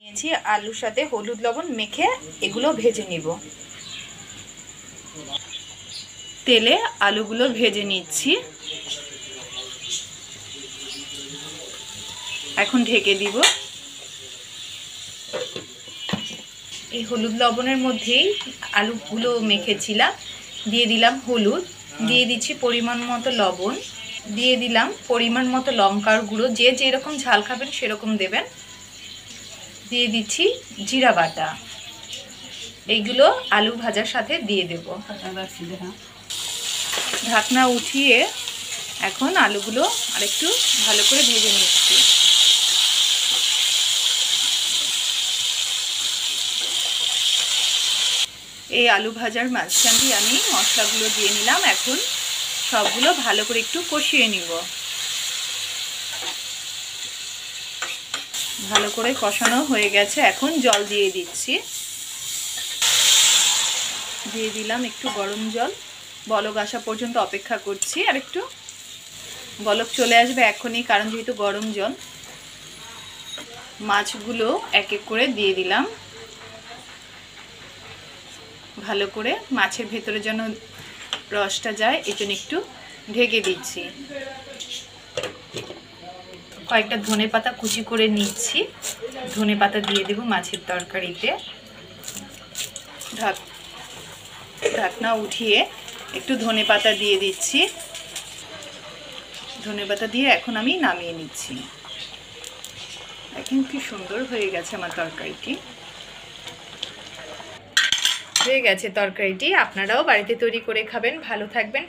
নিয়েছি আলুর সাথে হলুদ লবণ মেখে এগুলো ভেজে নিব। তেলে আলুগুলো ভেজে নিচ্ছি। এখন ঢেকে দিব। এই হলুদ লবণের মধ্যেই আলুগুলো মেখেছিলাম। দিয়ে দিলাম হলুদ, দিয়ে দিচ্ছি পরিমাণ মতো লবণ, দিয়ে দিলাম পরিমাণ মতো লঙ্কার গুঁড়ো, যে যেরকম ঝাল খাবেন সেরকম দেবেন। দিয়ে দিচ্ছি জিরা বাটা। এইগুলো আলু ভাজার সাথে দিয়ে দেব। ঢাকনা উঠিয়ে এখন আলুগুলো আরেকটু ভালো করে ভেজে নিচ্ছি। এই আলু ভাজার মাঝখানে আমি মশলাগুলো দিয়ে নিলাম। এখন সবগুলো ভালো করে একটু কষিয়ে নিব। ভালো করে কষানো হয়ে গেছে, এখন জল দিয়ে দিচ্ছি। দিয়ে দিলাম একটু গরম জল। বলক আসা পর্যন্ত অপেক্ষা করছি। আর একটু বলক চলে আসবে এখনই, কারণ যেহেতু গরম জল। মাছগুলো এক এক করে দিয়ে দিলাম। ভালো করে মাছের ভেতরে যেন রসটা যায়, এজন্য একটু ঢেকে দিচ্ছি। কয়েকটা ধনেপাতা কুচি করে নিচ্ছি। ধনেপাতা দিয়ে দেব মাছের তরকারিতে। ঢাকনা উঠিয়ে একটু ধনেপাতা দিয়ে দিচ্ছি। ধনেপাতা দিয়ে এখন আমি নামিয়ে নিচ্ছি। এখন কি সুন্দর হয়ে গেছে আমার তরকারিটি। হয়ে গেছে তরকারিটি। আপনারাও বাড়িতে তৈরি করে খাবেন। ভালো থাকবেন।